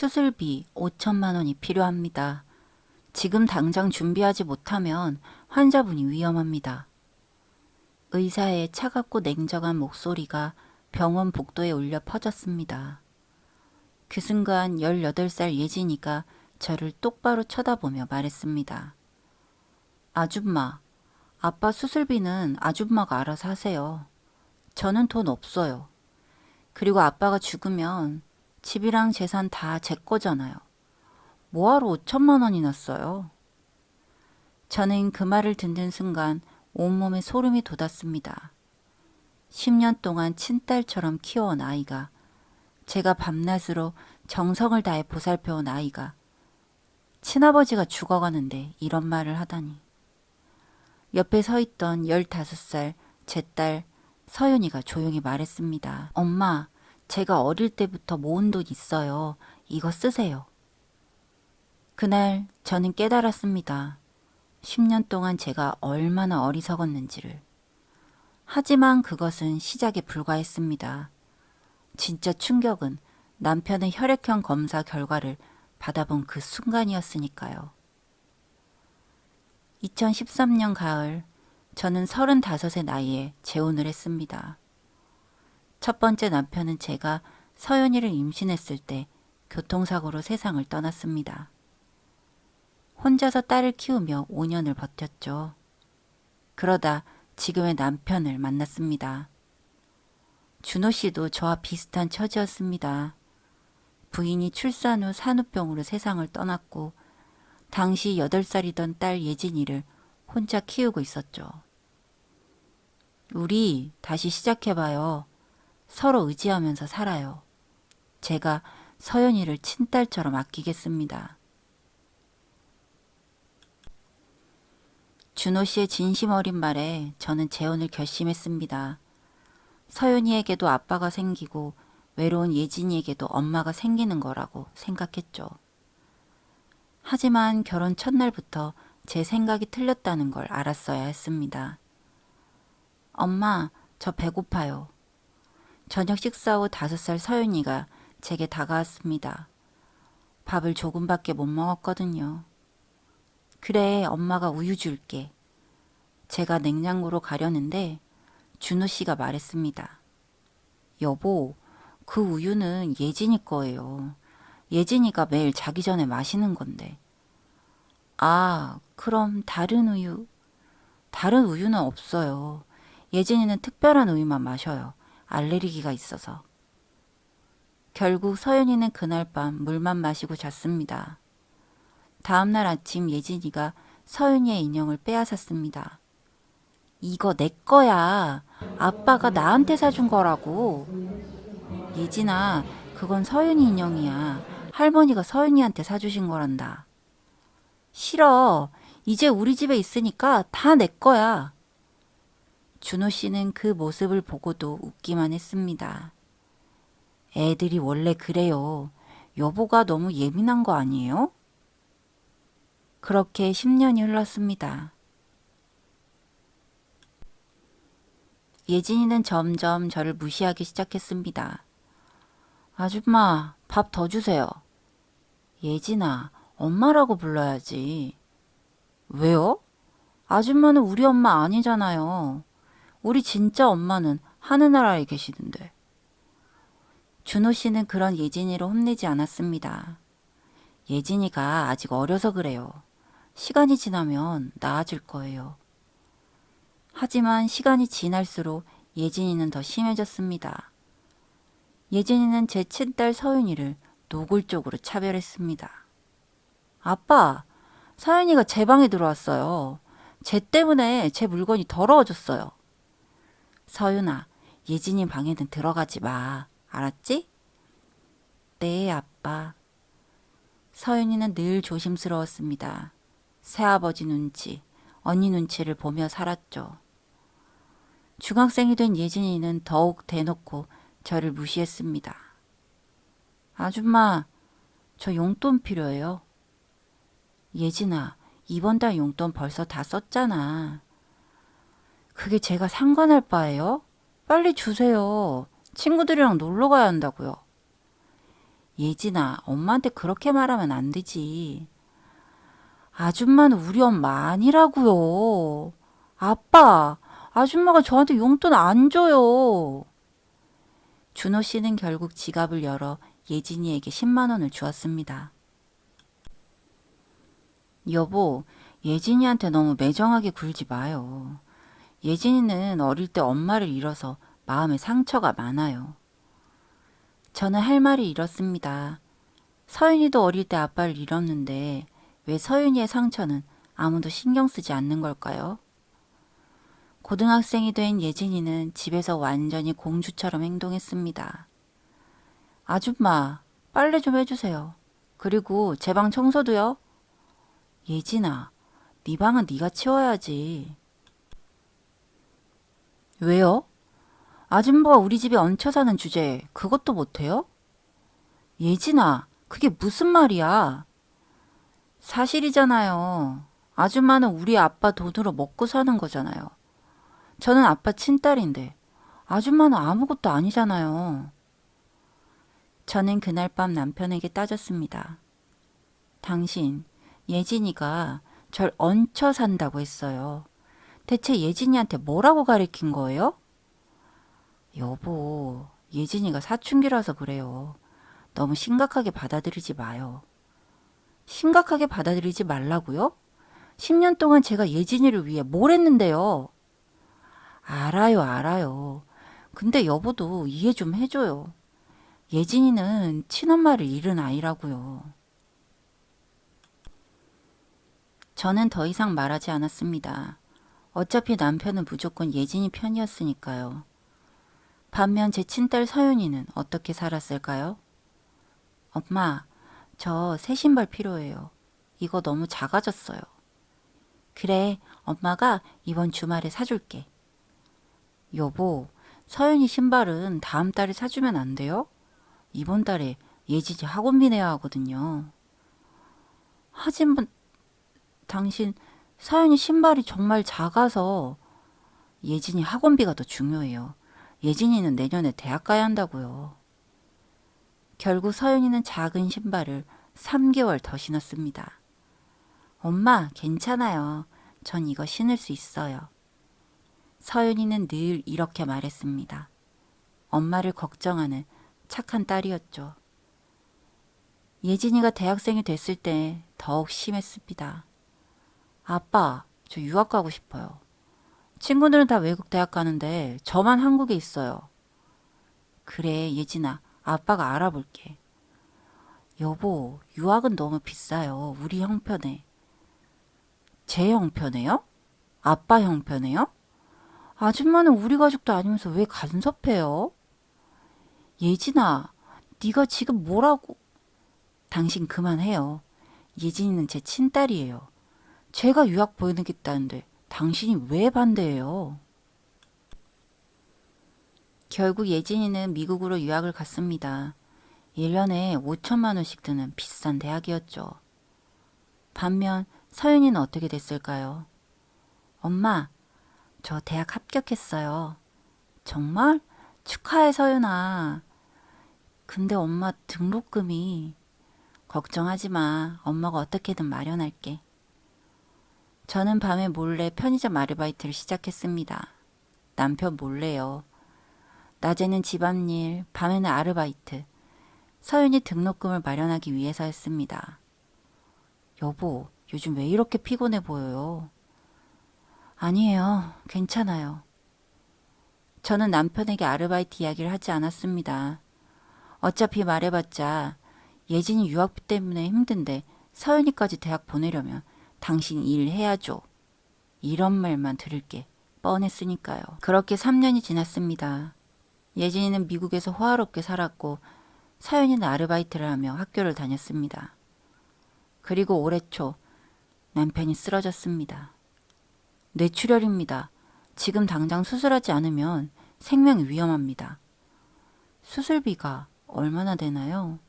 수술비 5천만 원이 필요합니다. 지금 당장 준비하지 못하면 환자분이 위험합니다. 의사의 차갑고 냉정한 목소리가 병원 복도에 울려 퍼졌습니다. 그 순간 18살 예진이가 저를 똑바로 쳐다보며 말했습니다. 아줌마, 아빠 수술비는 아줌마가 알아서 하세요. 저는 돈 없어요. 그리고 아빠가 죽으면 집이랑 재산 다 제 거잖아요. 뭐하러 5천만 원이나 써요? 저는 그 말을 듣는 순간 온몸에 소름이 돋았습니다. 10년 동안 친딸처럼 키워온 아이가, 제가 밤낮으로 정성을 다해 보살펴온 아이가, 친아버지가 죽어가는데 이런 말을 하다니. 옆에 서 있던 15살 제 딸 서윤이가 조용히 말했습니다. 엄마, 제가 어릴 때부터 모은 돈 있어요. 이거 쓰세요. 그날 저는 깨달았습니다. 10년 동안 제가 얼마나 어리석었는지를. 하지만 그것은 시작에 불과했습니다. 진짜 충격은 남편의 혈액형 검사 결과를 받아본 그 순간이었으니까요. 2013년 가을, 저는 35의 나이에 재혼을 했습니다. 첫 번째 남편은 제가 서연이를 임신했을 때 교통사고로 세상을 떠났습니다. 혼자서 딸을 키우며 5년을 버텼죠. 그러다 지금의 남편을 만났습니다. 준호 씨도 저와 비슷한 처지였습니다. 부인이 출산 후 산후병으로 세상을 떠났고 당시 8살이던 딸 예진이를 혼자 키우고 있었죠. 우리 다시 시작해봐요. 서로 의지하면서 살아요. 제가 서연이를 친딸처럼 아끼겠습니다. 준호 씨의 진심 어린 말에 저는 재혼을 결심했습니다. 서연이에게도 아빠가 생기고 외로운 예진이에게도 엄마가 생기는 거라고 생각했죠. 하지만 결혼 첫날부터 제 생각이 틀렸다는 걸 알았어야 했습니다. 엄마, 저 배고파요. 저녁 식사 후 5살 서윤이가 제게 다가왔습니다. 밥을 조금밖에 못 먹었거든요. 그래, 엄마가 우유 줄게. 제가 냉장고로 가려는데 준호 씨가 말했습니다. 여보, 그 우유는 예진이 거예요. 예진이가 매일 자기 전에 마시는 건데. 아, 그럼 다른 우유? 다른 우유는 없어요. 예진이는 특별한 우유만 마셔요. 알레르기가 있어서. 결국 서윤이는 그날 밤 물만 마시고 잤습니다. 다음날 아침 예진이가 서윤이의 인형을 빼앗았습니다. 이거 내 거야. 아빠가 나한테 사준 거라고. 예진아, 그건 서윤이 인형이야. 할머니가 서윤이한테 사주신 거란다. 싫어. 이제 우리 집에 있으니까 다 내 거야. 준호 씨는 그 모습을 보고도 웃기만 했습니다. 애들이 원래 그래요. 여보가 너무 예민한 거 아니에요? 그렇게 10년이 흘렀습니다. 예진이는 점점 저를 무시하기 시작했습니다. 아줌마, 밥 더 주세요. 예진아, 엄마라고 불러야지. 왜요? 아줌마는 우리 엄마 아니잖아요. 우리 진짜 엄마는 하늘나라에 계시는데. 준호 씨는 그런 예진이를 혼내지 않았습니다. 예진이가 아직 어려서 그래요. 시간이 지나면 나아질 거예요. 하지만 시간이 지날수록 예진이는 더 심해졌습니다. 예진이는 제 친딸 서윤이를 노골적으로 차별했습니다. 아빠, 서윤이가 제 방에 들어왔어요. 쟤 때문에 제 물건이 더러워졌어요. 서윤아, 예진이 방에는 들어가지 마. 알았지? 네, 아빠. 서윤이는 늘 조심스러웠습니다. 새아버지 눈치, 언니 눈치를 보며 살았죠. 중학생이 된 예진이는 더욱 대놓고 저를 무시했습니다. 아줌마, 저 용돈 필요해요. 예진아, 이번 달 용돈 벌써 다 썼잖아. 그게 제가 상관할 바예요? 빨리 주세요. 친구들이랑 놀러 가야 한다고요. 예진아, 엄마한테 그렇게 말하면 안 되지. 아줌마는 우리 엄마 아니라고요. 아빠, 아줌마가 저한테 용돈 안 줘요. 준호 씨는 결국 지갑을 열어 예진이에게 10만 원을 주었습니다. 여보, 예진이한테 너무 매정하게 굴지 마요. 예진이는 어릴 때 엄마를 잃어서 마음에 상처가 많아요. 저는 할 말을 잃었습니다. 서윤이도 어릴 때 아빠를 잃었는데 왜 서윤이의 상처는 아무도 신경 쓰지 않는 걸까요? 고등학생이 된 예진이는 집에서 완전히 공주처럼 행동했습니다. 아줌마, 빨래 좀 해주세요. 그리고 제 방 청소도요. 예진아, 네 방은 네가 치워야지. 왜요? 아줌마가 우리 집에 얹혀 사는 주제에 그것도 못해요? 예진아, 그게 무슨 말이야? 사실이잖아요. 아줌마는 우리 아빠 돈으로 먹고 사는 거잖아요. 저는 아빠 친딸인데 아줌마는 아무것도 아니잖아요. 저는 그날 밤 남편에게 따졌습니다. 당신, 예진이가 절 얹혀 산다고 했어요. 대체 예진이한테 뭐라고 가르친 거예요? 여보, 예진이가 사춘기라서 그래요. 너무 심각하게 받아들이지 마요. 심각하게 받아들이지 말라고요? 10년 동안 제가 예진이를 위해 뭘 했는데요? 알아요, 알아요. 근데 여보도 이해 좀 해줘요. 예진이는 친엄마를 잃은 아이라고요. 저는 더 이상 말하지 않았습니다. 어차피 남편은 무조건 예진이 편이었으니까요. 반면 제 친딸 서윤이는 어떻게 살았을까요? 엄마, 저 새 신발 필요해요. 이거 너무 작아졌어요. 그래, 엄마가 이번 주말에 사줄게. 여보, 서윤이 신발은 다음 달에 사주면 안 돼요? 이번 달에 예진이 학원비 내야 하거든요. 하지만 당신 서윤이 신발이 정말 작아서 예진이 학원비가 더 중요해요. 예진이는 내년에 대학 가야 한다고요. 결국 서윤이는 작은 신발을 3개월 더 신었습니다. 엄마, 괜찮아요. 전 이거 신을 수 있어요. 서윤이는 늘 이렇게 말했습니다. 엄마를 걱정하는 착한 딸이었죠. 예진이가 대학생이 됐을 때 더욱 심했습니다. 아빠, 저 유학 가고 싶어요. 친구들은 다 외국 대학 가는데 저만 한국에 있어요. 그래, 예진아, 아빠가 알아볼게. 여보, 유학은 너무 비싸요. 우리 형편에. 제 형편에요? 아빠 형편에요? 아줌마는 우리 가족도 아니면서 왜 간섭해요? 예진아, 네가 지금 뭐라고? 당신 그만해요. 예진이는 제 친딸이에요. 제가 유학 보내겠다는데 당신이 왜 반대해요? 결국 예진이는 미국으로 유학을 갔습니다. 1년에 5천만 원씩 드는 비싼 대학이었죠. 반면 서윤이는 어떻게 됐을까요? 엄마, 저 대학 합격했어요. 정말? 축하해, 서윤아. 근데 엄마 등록금이... 걱정하지 마. 엄마가 어떻게든 마련할게. 저는 밤에 몰래 편의점 아르바이트를 시작했습니다. 남편 몰래요. 낮에는 집안일, 밤에는 아르바이트. 서윤이 등록금을 마련하기 위해서였습니다. 여보, 요즘 왜 이렇게 피곤해 보여요? 아니에요. 괜찮아요. 저는 남편에게 아르바이트 이야기를 하지 않았습니다. 어차피 말해봤자 예진이 유학비 때문에 힘든데 서윤이까지 대학 보내려면 당신 일해야죠. 이런 말만 들을 게 뻔했으니까요. 그렇게 3년이 지났습니다. 예진이는 미국에서 호화롭게 살았고 서윤이는 아르바이트를 하며 학교를 다녔습니다. 그리고 올해 초 남편이 쓰러졌습니다. 뇌출혈입니다. 지금 당장 수술하지 않으면 생명이 위험합니다. 수술비가 얼마나 되나요?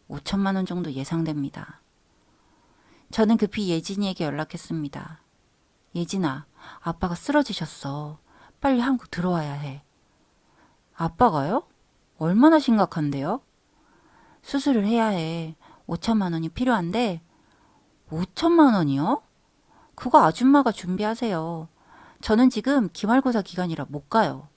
5천만 원 정도 예상됩니다. 저는 급히 예진이에게 연락했습니다. 예진아, 아빠가 쓰러지셨어. 빨리 한국 들어와야 해. 아빠가요? 얼마나 심각한데요? 수술을 해야 해. 5천만 원이 필요한데 5천만 원이요? 그거 아줌마가 준비하세요. 저는 지금 기말고사 기간이라 못 가요.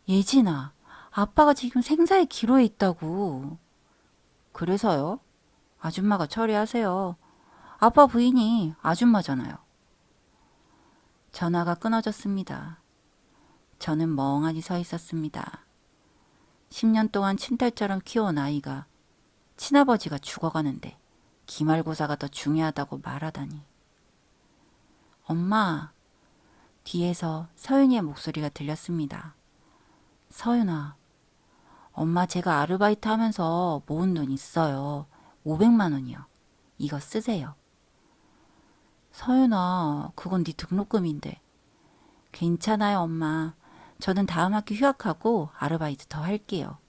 예진아, 아빠가 지금 생사의 기로에 있다고. 그래서요? 아줌마가 처리하세요. 아빠 부인이 아줌마잖아요. 전화가 끊어졌습니다. 저는 멍하니 서 있었습니다. 10년 동안 친딸처럼 키워온 아이가 친아버지가 죽어가는데 기말고사가 더 중요하다고 말하다니. 엄마, 뒤에서 서윤이의 목소리가 들렸습니다. 서윤아, 엄마 제가 아르바이트 하면서 모은 돈 있어요. 500만 원이요. 이거 쓰세요. 서윤아, 그건 네 등록금인데. 괜찮아요, 엄마. 저는 다음 학기 휴학하고 아르바이트 더 할게요.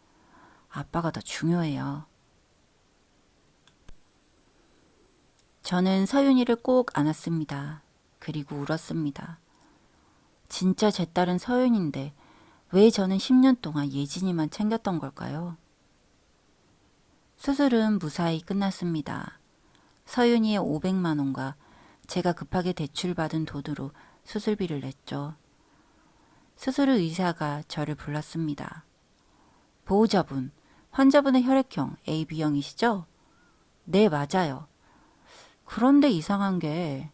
아빠가 더 중요해요. 저는 서윤이를 꼭 안았습니다. 그리고 울었습니다. 진짜 제 딸은 서윤인데 왜 저는 10년 동안 예진이만 챙겼던 걸까요? 수술은 무사히 끝났습니다. 서윤이의 500만 원과 제가 급하게 대출받은 돈으로 수술비를 냈죠. 수술 후 의사가 저를 불렀습니다. 보호자분, 환자분의 혈액형 AB형이시죠? 네, 맞아요. 그런데 이상한 게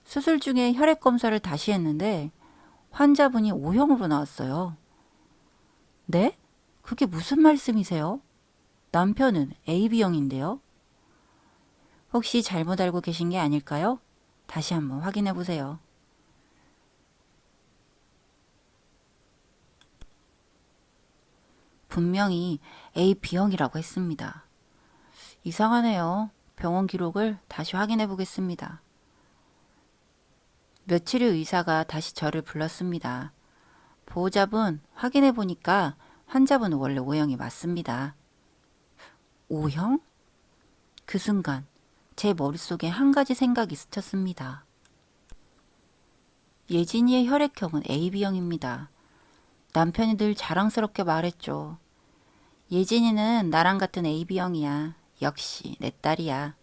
수술 중에 혈액 검사를 다시 했는데 환자분이 O형으로 나왔어요. 네? 그게 무슨 말씀이세요? 남편은 AB형인데요. 혹시 잘못 알고 계신 게 아닐까요? 다시 한번 확인해 보세요. 분명히 AB형이라고 했습니다. 이상하네요. 병원 기록을 다시 확인해 보겠습니다. 며칠 후 의사가 다시 저를 불렀습니다. 보호자분, 확인해 보니까 환자분은 원래 O형이 맞습니다. O형? 그 순간 제 머릿속에 한 가지 생각이 스쳤습니다. 예진이의 혈액형은 AB형입니다. 남편이 늘 자랑스럽게 말했죠. 예진이는 나랑 같은 AB형이야. 역시 내 딸이야.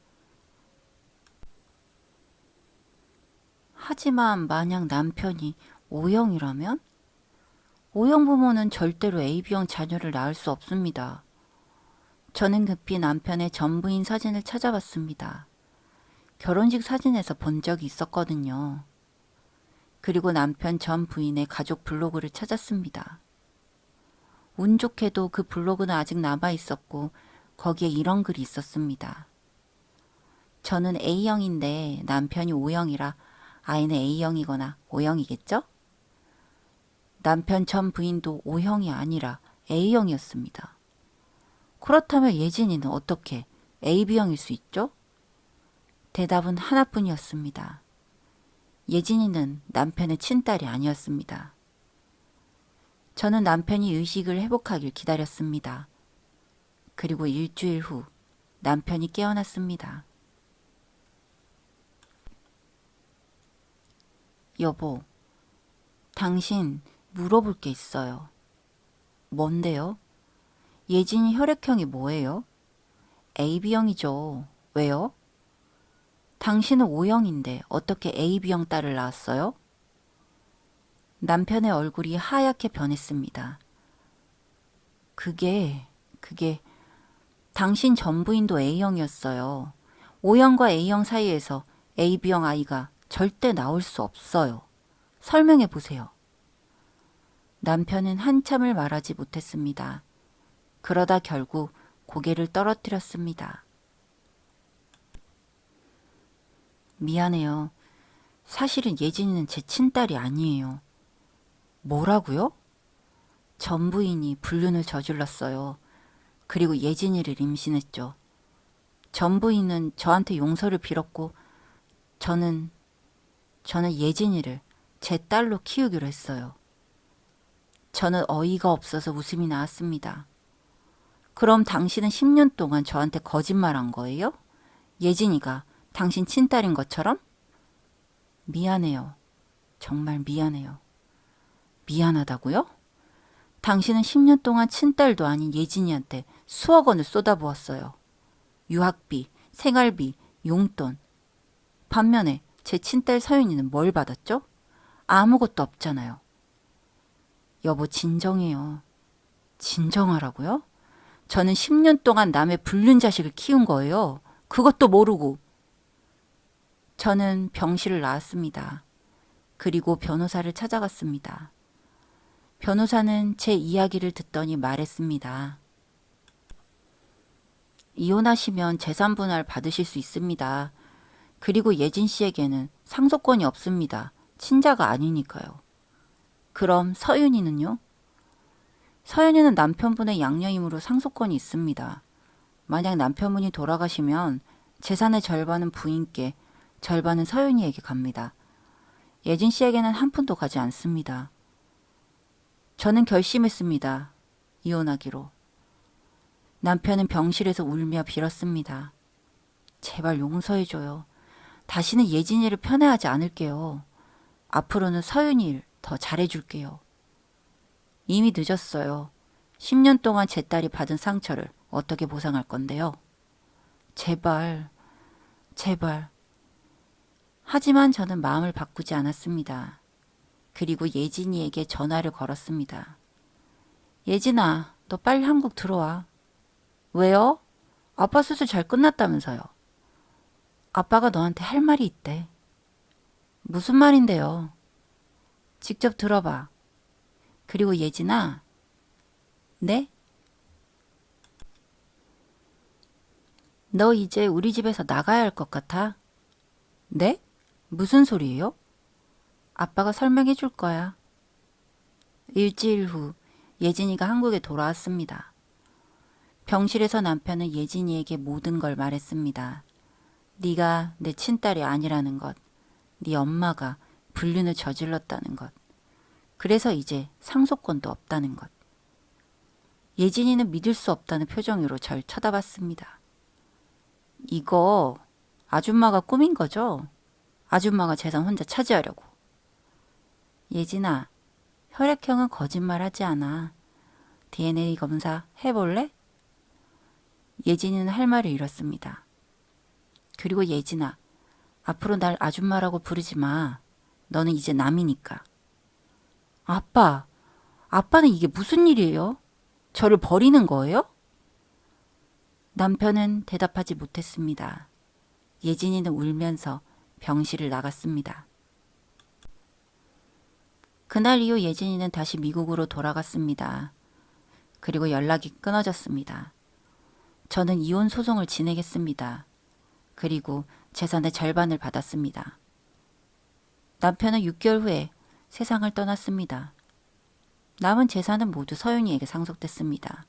하지만 만약 남편이 O형이라면? O형 부모는 절대로 AB형 자녀를 낳을 수 없습니다. 저는 급히 남편의 전부인 사진을 찾아봤습니다. 결혼식 사진에서 본 적이 있었거든요. 그리고 남편 전 부인의 가족 블로그를 찾았습니다. 운 좋게도 그 블로그는 아직 남아 있었고 거기에 이런 글이 있었습니다. 저는 A형인데 남편이 O형이라 아이는 A형이거나 O형이겠죠? 남편 전 부인도 O형이 아니라 A형이었습니다. 그렇다면 예진이는 어떻게 AB형일 수 있죠? 대답은 하나뿐이었습니다. 예진이는 남편의 친딸이 아니었습니다. 저는 남편이 의식을 회복하길 기다렸습니다. 그리고 일주일 후 남편이 깨어났습니다. 여보, 당신 물어볼 게 있어요. 뭔데요? 예진이 혈액형이 뭐예요? AB형이죠. 왜요? 당신은 O형인데 어떻게 AB형 딸을 낳았어요? 남편의 얼굴이 하얗게 변했습니다. 그게 당신 전부인도 A형이었어요. O형과 A형 사이에서 AB형 아이가 절대 나올 수 없어요. 설명해 보세요. 남편은 한참을 말하지 못했습니다. 그러다 결국 고개를 떨어뜨렸습니다. 미안해요. 사실은 예진이는 제 친딸이 아니에요. 뭐라고요? 전부인이 불륜을 저질렀어요. 그리고 예진이를 임신했죠. 전부인은 저한테 용서를 빌었고 저는 예진이를 제 딸로 키우기로 했어요. 저는 어이가 없어서 웃음이 나왔습니다. 그럼 당신은 10년 동안 저한테 거짓말한 거예요? 예진이가 당신 친딸인 것처럼? 미안해요. 정말 미안해요. 미안하다고요? 당신은 10년 동안 친딸도 아닌 예진이한테 수억 원을 쏟아부었어요. 유학비, 생활비, 용돈. 반면에 제 친딸 서윤이는 뭘 받았죠? 아무것도 없잖아요. 여보, 진정해요. 진정하라고요? 저는 10년 동안 남의 불륜 자식을 키운 거예요. 그것도 모르고. 저는 병실을 나왔습니다. 그리고 변호사를 찾아갔습니다. 변호사는 제 이야기를 듣더니 말했습니다. 이혼하시면 재산분할 받으실 수 있습니다. 그리고 예진 씨에게는 상속권이 없습니다. 친자가 아니니까요. 그럼 서윤이는요? 서윤이는 남편분의 양녀이므로 상속권이 있습니다. 만약 남편분이 돌아가시면 재산의 절반은 부인께, 절반은 서윤이에게 갑니다. 예진 씨에게는 한 푼도 가지 않습니다. 저는 결심했습니다. 이혼하기로. 남편은 병실에서 울며 빌었습니다. 제발 용서해줘요. 다시는 예진이를 편애하지 않을게요. 앞으로는 서윤이를 더 잘해줄게요. 이미 늦었어요. 10년 동안 제 딸이 받은 상처를 어떻게 보상할 건데요? 제발, 제발. 하지만 저는 마음을 바꾸지 않았습니다. 그리고 예진이에게 전화를 걸었습니다. 예진아, 너 빨리 한국 들어와. 왜요? 아빠 수술 잘 끝났다면서요. 아빠가 너한테 할 말이 있대. 무슨 말인데요? 직접 들어봐. 그리고 예진아, 네? 너 이제 우리 집에서 나가야 할 것 같아. 네? 무슨 소리예요? 아빠가 설명해 줄 거야. 일주일 후 예진이가 한국에 돌아왔습니다. 병실에서 남편은 예진이에게 모든 걸 말했습니다. 네가 내 친딸이 아니라는 것, 네 엄마가 불륜을 저질렀다는 것, 그래서 이제 상속권도 없다는 것. 예진이는 믿을 수 없다는 표정으로 절 쳐다봤습니다. 이거 아줌마가 꾸민 거죠? 아줌마가 재산 혼자 차지하려고. 예진아, 혈액형은 거짓말하지 않아. DNA 검사 해볼래? 예진이는 할 말을 잃었습니다. 그리고 예진아, 앞으로 날 아줌마라고 부르지 마. 너는 이제 남이니까. 아빠, 아빠는 이게 무슨 일이에요? 저를 버리는 거예요? 남편은 대답하지 못했습니다. 예진이는 울면서 병실을 나갔습니다. 그날 이후 예진이는 다시 미국으로 돌아갔습니다. 그리고 연락이 끊어졌습니다. 저는 이혼 소송을 진행했습니다. 그리고 재산의 절반을 받았습니다. 남편은 6개월 후에 세상을 떠났습니다. 남은 재산은 모두 서윤이에게 상속됐습니다.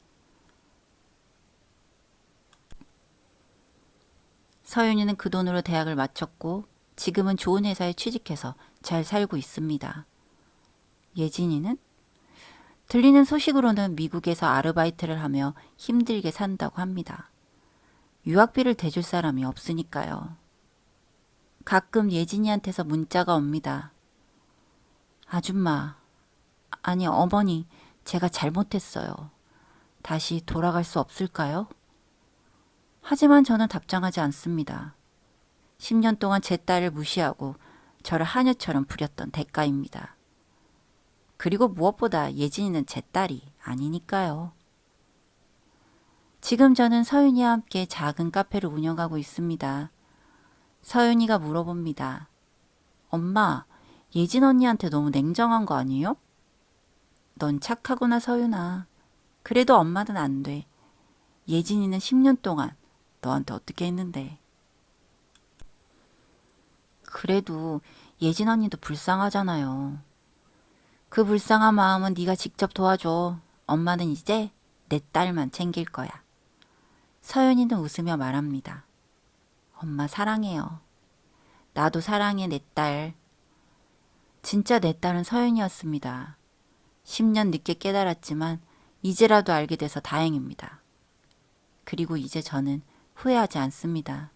서윤이는 그 돈으로 대학을 마쳤고 지금은 좋은 회사에 취직해서 잘 살고 있습니다. 예진이는? 들리는 소식으로는 미국에서 아르바이트를 하며 힘들게 산다고 합니다. 유학비를 대줄 사람이 없으니까요. 가끔 예진이한테서 문자가 옵니다. 아줌마, 아니 어머니, 제가 잘못했어요. 다시 돌아갈 수 없을까요? 하지만 저는 답장하지 않습니다. 10년 동안 제 딸을 무시하고 저를 하녀처럼 부렸던 대가입니다. 그리고 무엇보다 예진이는 제 딸이 아니니까요. 지금 저는 서윤이와 함께 작은 카페를 운영하고 있습니다. 서윤이가 물어봅니다. 엄마, 예진 언니한테 너무 냉정한 거 아니에요? 넌 착하구나, 서윤아. 그래도 엄마는 안 돼. 예진이는 10년 동안 너한테 어떻게 했는데. 그래도 예진 언니도 불쌍하잖아요. 그 불쌍한 마음은 네가 직접 도와줘. 엄마는 이제 내 딸만 챙길 거야. 서윤이는 웃으며 말합니다. 엄마 사랑해요. 나도 사랑해, 내 딸. 진짜 내 딸은 서윤이었습니다. 10년 늦게 깨달았지만 이제라도 알게 돼서 다행입니다. 그리고 이제 저는 후회하지 않습니다.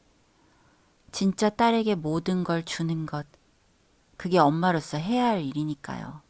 진짜 딸에게 모든 걸 주는 것, 그게 엄마로서 해야 할 일이니까요.